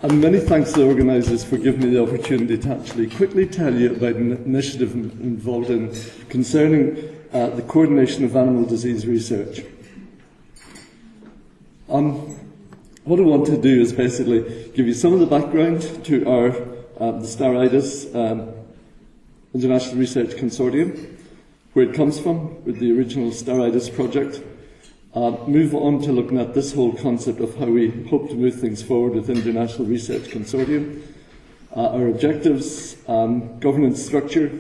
And many thanks to the organisers for giving me the opportunity to actually quickly tell you about an initiative involved in concerning the coordination of animal disease research. What I want to do is basically give you some of the background to the STAR-IDAZ International Research Consortium, where it comes from with the original STAR-IDAZ project. Move on to looking at this whole concept of how we hope to move things forward with International Research Consortium, our objectives, governance structure,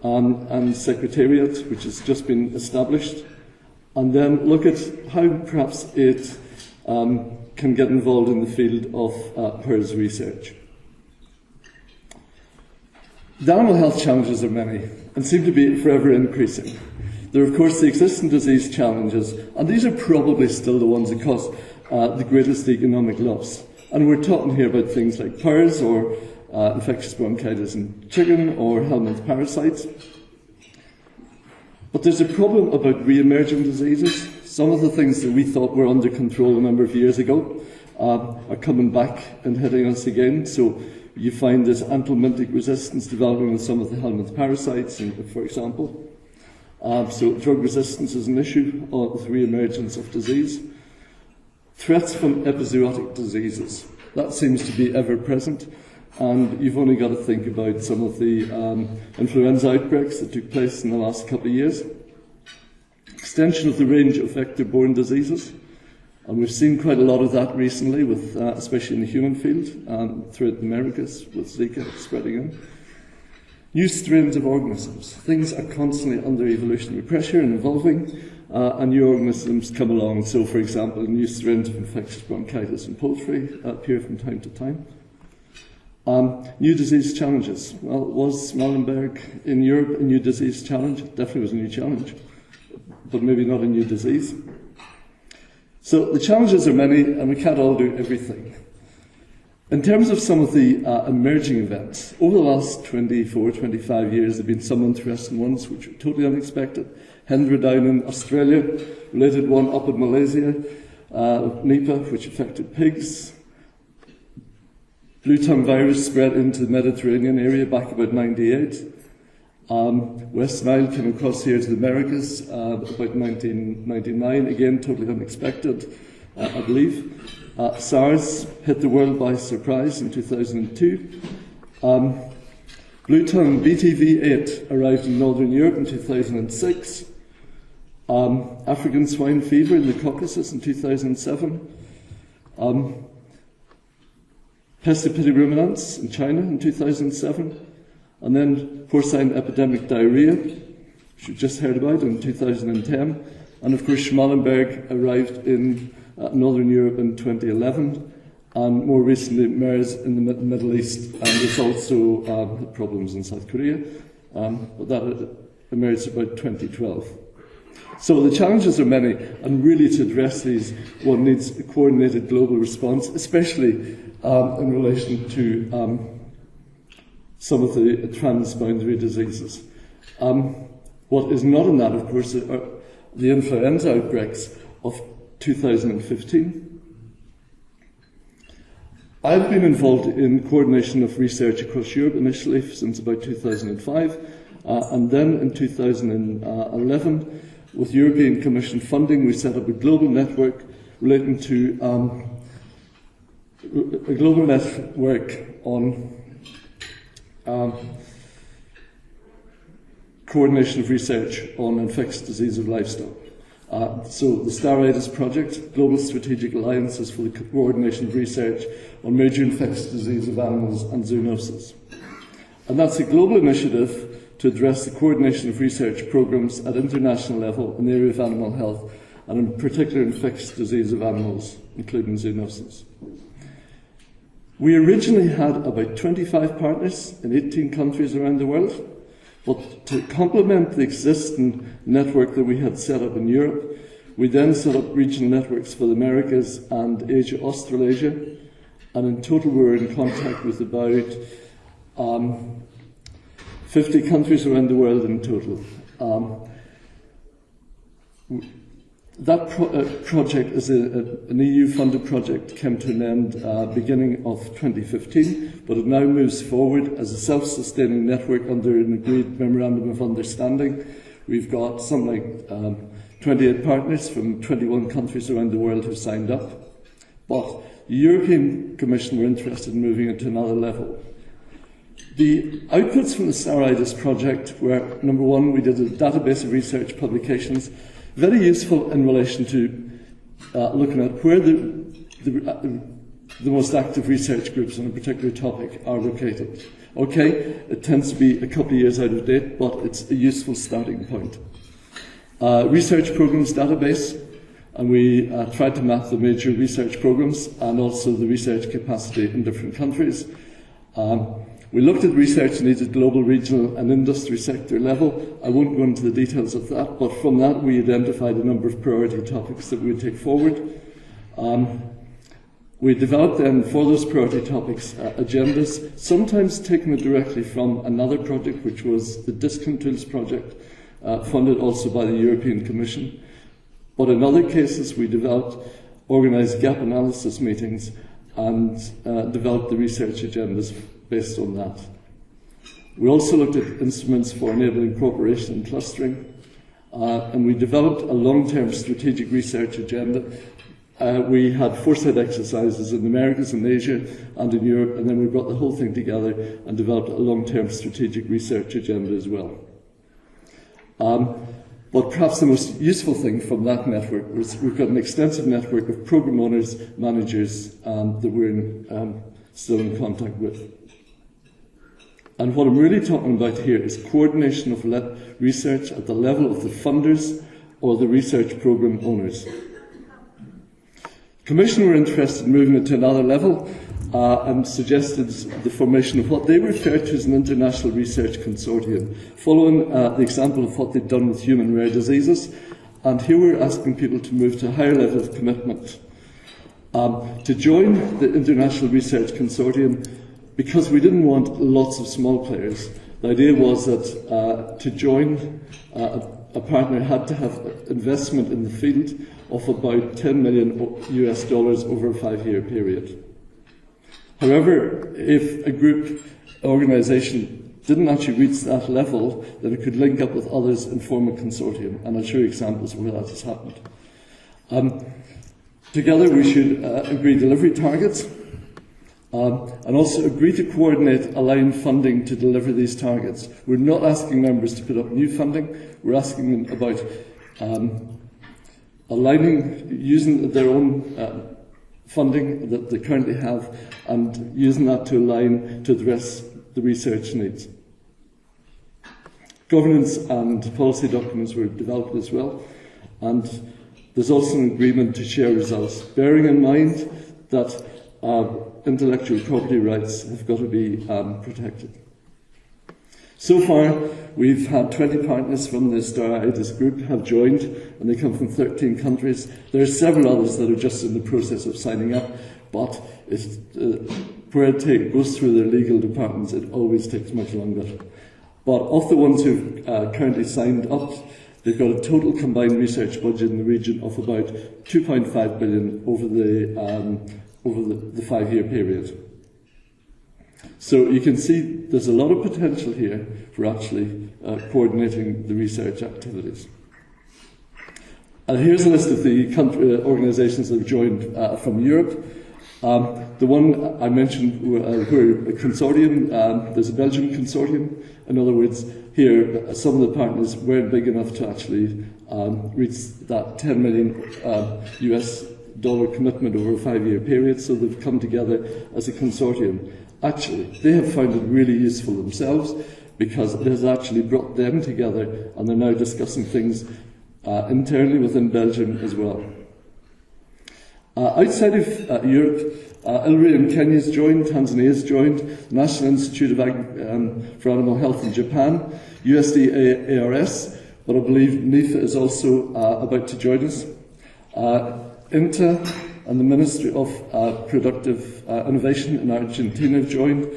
and Secretariat, which has just been established, and then look at how perhaps it can get involved in the field of PRRS research. The animal health challenges are many and seem to be forever increasing. There are, of course, the existing disease challenges, and these are probably still the ones that cause the greatest economic loss. And we're talking here about things like PRRS, or infectious bronchitis in chicken, or helminth parasites. But there's a problem about re-emerging diseases. Some of the things that we thought were under control a number of years ago are coming back and hitting us again. So you find this anthelmintic resistance developing with some of the helminth parasites, for example. So drug resistance is an issue with re-emergence of disease. Threats from epizootic diseases, that seems to be ever present, and you've only got to think about some of the influenza outbreaks that took place in the last couple of years. Extension of the range of vector-borne diseases, and we've seen quite a lot of that recently, with especially in the human field, throughout the Americas, with Zika spreading in. New strains of organisms. Things are constantly under evolutionary pressure and evolving, and new organisms come along. So, for example, new strains of infectious bronchitis in poultry appear from time to time. New disease challenges. Well, was Marlenberg in Europe a new disease challenge? It definitely was a new challenge, but maybe not a new disease. So the challenges are many, and we can't all do everything. In terms of some of the emerging events, over the last 24, 25 years, there have been some interesting ones which were totally unexpected. Hendra down in Australia, related one up in Malaysia, Nipah, which affected pigs. Blue tongue virus spread into the Mediterranean area back about 98. West Nile came across here to the Americas about 1999, again totally unexpected, I believe. SARS hit the world by surprise in 2002. Blue tongue BTV8 arrived in Northern Europe in 2006. African swine fever in the Caucasus in 2007. Pestipity ruminants in China in 2007. And then porcine epidemic diarrhea, which we just heard about, in 2010. And of course, Schmallenberg arrived in Northern Europe in 2011, and more recently MERS in the Middle East, and there's also had problems in South Korea, but that emerged about 2012. So the challenges are many, and really to address these, one needs a coordinated global response, especially in relation to some of the transboundary diseases. What is not in that, of course, are the influenza outbreaks of 2015. I've been involved in coordination of research across Europe initially since about 2005, and then in 2011, with European Commission funding, we set up a global network relating to a global network on coordination of research on infectious disease of livestock. So the STAR-IDAZ project, Global Strategic Alliances for the Coordination of Research on Major Infectious Disease of Animals and Zoonosis. And that's a global initiative to address the coordination of research programs at international level in the area of animal health, and in particular infectious disease of animals, including zoonosis. We originally had about 25 partners in 18 countries around the world. But to complement the existing network that we had set up in Europe, we then set up regional networks for the Americas and Asia, Australasia, and in total we were in contact with about 50 countries around the world in total. That project is an EU-funded project, came to an end beginning of 2015, but it now moves forward as a self-sustaining network under an agreed Memorandum of Understanding. We've got something like 28 partners from 21 countries around the world who signed up, but the European Commission were interested in moving it to another level. The outputs from the STAR-IDAZ project were, number one, we did a database of research publications, very useful in relation to looking at where the most active research groups on a particular topic are located. Okay, it tends to be a couple of years out of date, but it's a useful starting point. Research programs database, and we tried to map the major research programs and also the research capacity in different countries. We looked at research needs at global, regional and industry sector level. I won't go into the details of that, but from that we identified a number of priority topics that we would take forward. We developed then for those priority topics agendas, sometimes taken directly from another project, which was the Discount Tools project, funded also by the European Commission. But in other cases we developed organised gap analysis meetings and developed the research agendas based on that. We also looked at instruments for enabling cooperation and clustering, and we developed a long-term strategic research agenda. We had foresight exercises in the Americas and Asia and in Europe, and then we brought the whole thing together and developed a long-term strategic research agenda as well. But perhaps the most useful thing from that network was we've got an extensive network of program owners, managers that we're still in contact with. And what I'm really talking about here is coordination of research at the level of the funders or the research program owners. The Commission were interested in moving it to another level and suggested the formation of what they refer to as an international research consortium, following the example of what they'd done with human rare diseases. And here we're asking people to move to a higher level of commitment. To join the international research consortium, because we didn't want lots of small players, the idea was that to join, a partner had to have investment in the field of about $10 million US over a 5-year period. However, if a group organisation didn't actually reach that level, then it could link up with others and form a consortium, and I'll show you examples of where that has happened. Together we should agree delivery targets, and also agree to coordinate aligned funding to deliver these targets. We're not asking members to put up new funding, we're asking them about aligning, using their own funding that they currently have and using that to align to address the research needs. Governance and policy documents were developed as well, and there's also an agreement to share results, bearing in mind that intellectual property rights have got to be protected. So far, we've had 20 partners from the STAR-IDAZ group have joined, and they come from 13 countries. There are several others that are just in the process of signing up, but where it goes through their legal departments, it always takes much longer. But of the ones who've currently signed up, they've got a total combined research budget in the region of about $2.5 billion over the 5-year period. So you can see there's a lot of potential here for actually coordinating the research activities. Here's a list of the organisations that have joined from Europe. The one I mentioned who are a consortium. There's a Belgian consortium. In other words, here some of the partners weren't big enough to actually reach that $10 million US dollar commitment over a 5-year period, so they've come together as a consortium. Actually, they have found it really useful themselves because it has actually brought them together, and they're now discussing things internally within Belgium as well. Outside of Europe, ILRI in Kenya has joined, Tanzania has joined, the National Institute for Animal Health in Japan, USD-ARS, but I believe NIFA is also about to join us. INTA and the Ministry of Productive Innovation in Argentina have joined,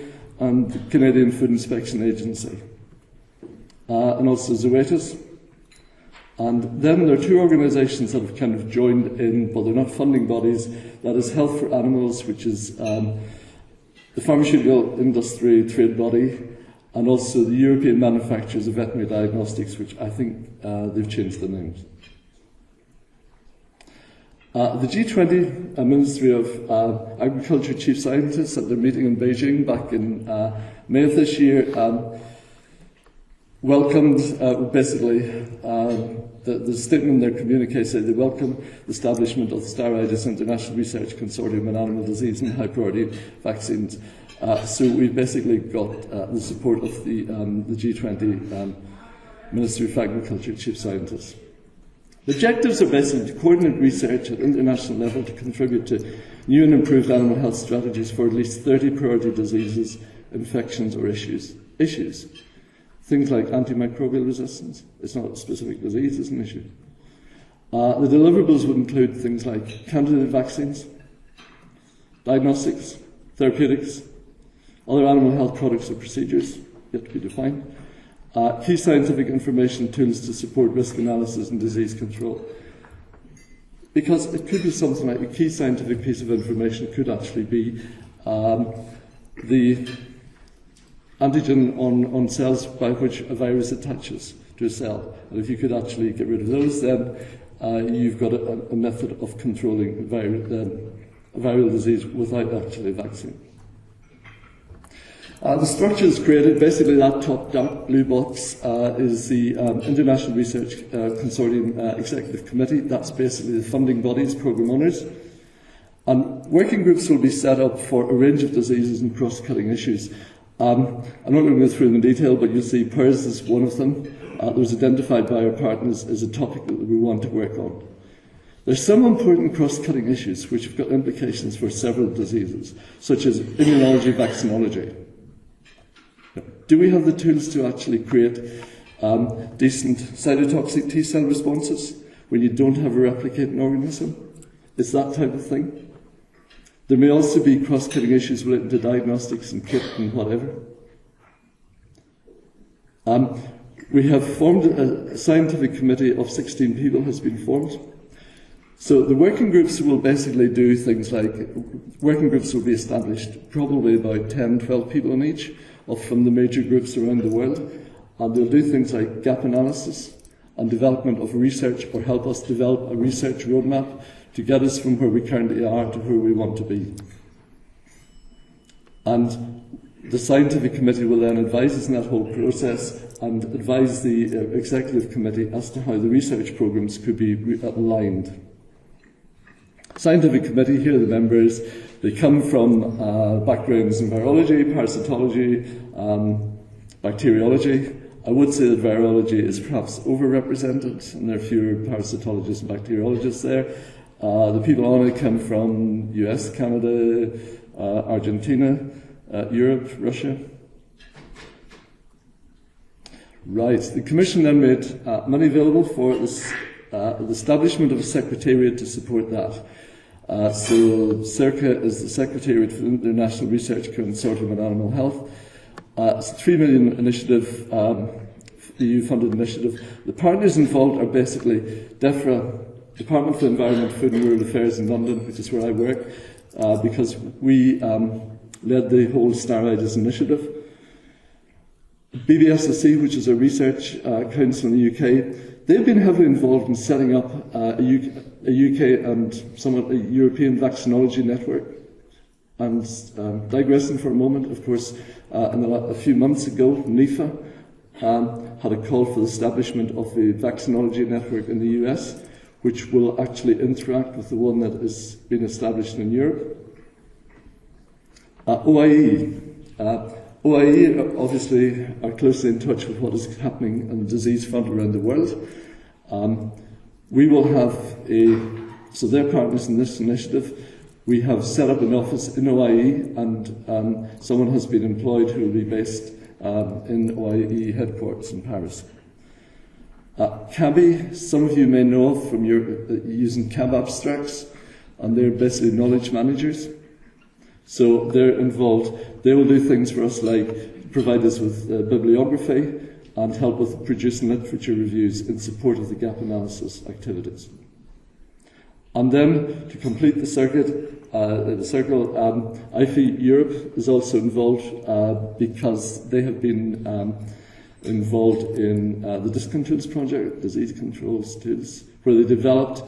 and the Canadian Food Inspection Agency, and also Zoetis. And then there are two organisations that have kind of joined in, but they're not funding bodies. That is Health for Animals, which is the pharmaceutical industry trade body, and also the European Manufacturers of Veterinary Diagnostics, which I think they've changed the names. The G20 Ministry of Agriculture Chief Scientists at their meeting in Beijing back in May of this year welcomed, basically, the statement in their communique said they welcome the establishment of the STAR-IDAZ International Research Consortium on animal disease and high-priority vaccines. So we've basically got the support of the G20 Ministry of Agriculture Chief Scientists. The objectives are basically to coordinate research at international level to contribute to new and improved animal health strategies for at least 30 priority diseases, infections or issues. Things like antimicrobial resistance. It's not a specific disease, it's an issue. The deliverables would include things like candidate vaccines, diagnostics, therapeutics, other animal health products or procedures, yet to be defined, key scientific information tools to support risk analysis and disease control. Because it could be something like a key scientific piece of information could actually be the antigen on cells by which a virus attaches to a cell. And if you could actually get rid of those, then you've got a method of controlling a viral disease without actually a vaccine. The structure is created, basically that top dark blue box is the International Research Consortium Executive Committee. That's basically the funding bodies, programme owners. And working groups will be set up for a range of diseases and cross-cutting issues. I'm not going to go through them in detail, but you'll see PRRS is one of them. That was identified by our partners as a topic that we want to work on. There's some important cross-cutting issues which have got implications for several diseases, such as immunology, vaccinology. Do we have the tools to actually create decent cytotoxic T-cell responses when you don't have a replicating organism? It's that type of thing. There may also be cross-cutting issues related to diagnostics and kit and whatever. We have formed a scientific committee of 16 people has been formed. So the working groups will basically do things like, working groups will be established, probably about 10, 12 people in each, from the major groups around the world. And they'll do things like gap analysis and development of research, or help us develop a research roadmap to get us from where we currently are to where we want to be. And the scientific committee will then advise us in that whole process and advise the executive committee as to how the research programmes could be aligned. Scientific committee, here are the members. They come from backgrounds in virology, parasitology, bacteriology. I would say that virology is perhaps overrepresented, and there are fewer parasitologists and bacteriologists there. The people on it come from US, Canada, Argentina, Europe, Russia. Right, the Commission then made money available for this, the establishment of a Secretariat to support that. So CIRCA is the Secretariat for the International Research Consortium on Animal Health. It's a $3 million initiative, EU-funded initiative. The partners involved are basically DEFRA, Department for Environment, Food and Rural Affairs in London, which is where I work, because we led the whole STAR-IDAZ initiative. BBSSC, which is a research council in the UK, they've been heavily involved in setting up a UK and somewhat a European vaccinology network. And digressing for a moment, of course, a few months ago, NIFA had a call for the establishment of the vaccinology network in the US, which will actually interact with the one that is being established in Europe. OIE. OIE obviously are closely in touch with what is happening on the disease front around the world. We will have so they're partners in this initiative. We have set up an office in OIE, and someone has been employed who will be based in OIE headquarters in Paris. CABI, some of you may know from using CAB abstracts, and they're basically knowledge managers. So they're involved. They will do things for us like provide us with bibliography, and help with producing literature reviews in support of the gap analysis activities. And then, to complete the circle, IFE Europe is also involved because they have been involved in the Disk Controls project, Disease Controls Tools, where they developed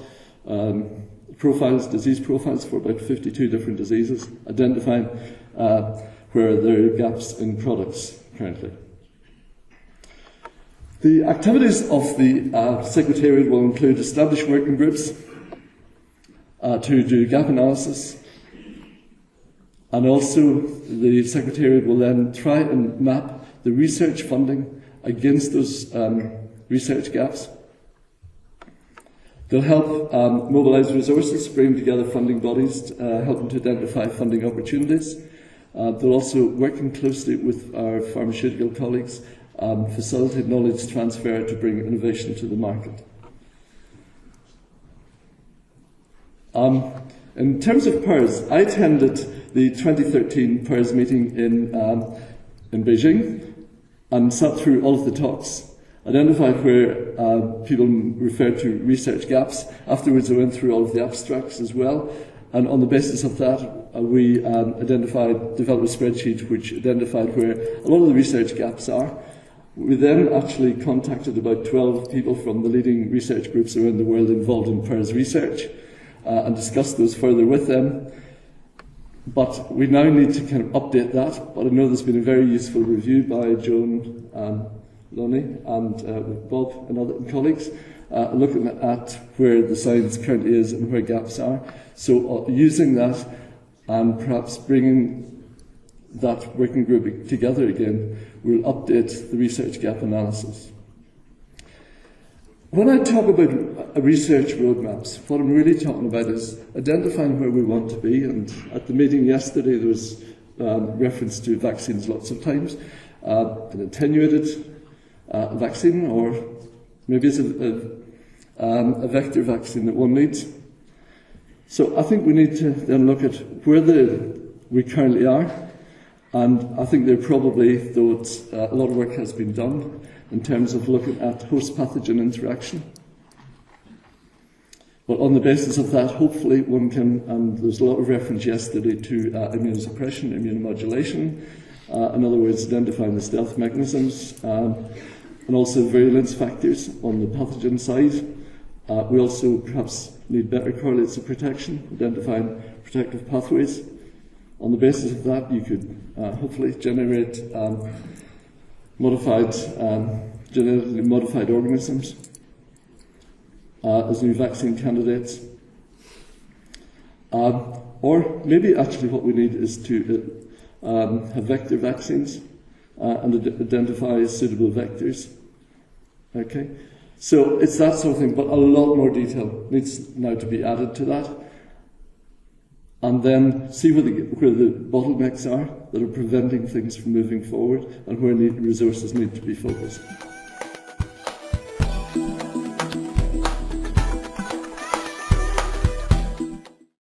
disease profiles for about 52 different diseases, identifying where there are gaps in products currently. The activities of the Secretariat will include establishing working groups to do gap analysis, and also the Secretariat will then try and map the research funding against those research gaps. They'll help mobilise resources, bring together funding bodies, helping to identify funding opportunities. They'll also, working closely with our pharmaceutical colleagues, facilitate knowledge transfer to bring innovation to the market. In terms of PRRS, I attended the 2013 PRRS meeting in Beijing and sat through all of the talks, identified where people referred to research gaps. Afterwards, I went through all of the abstracts as well, and on the basis of that, we developed a spreadsheet which identified where a lot of the research gaps are. We then actually contacted about 12 people from the leading research groups around the world involved in PRRS research and discussed those further with them. But we now need to kind of update that. But I know there's been a very useful review by Joan Loney and Bob and other colleagues looking at where the science currently is and where gaps are. So using that and perhaps bringing that working group together again, we'll update the research gap analysis. When I talk about research roadmaps, what I'm really talking about is identifying where we want to be. And at the meeting yesterday, there was reference to vaccines lots of times. An attenuated vaccine, or maybe it's a vector vaccine that one needs. So I think we need to then look at where we currently are. And I think there probably, though a lot of work has been done in terms of looking at host-pathogen interaction. But on the basis of that, hopefully one can, and there's a lot of reference yesterday to immunosuppression, immunomodulation, in other words, identifying the stealth mechanisms, and also virulence factors on the pathogen side. We also perhaps need better correlates of protection, identifying protective pathways. On the basis of that, you could hopefully generate genetically modified organisms as new vaccine candidates. Or maybe actually what we need is to have vector vaccines and identify suitable vectors. Okay, so it's that sort of thing, but a lot more detail needs now to be added to that. And then see where the bottlenecks are that are preventing things from moving forward and where resources need to be focused.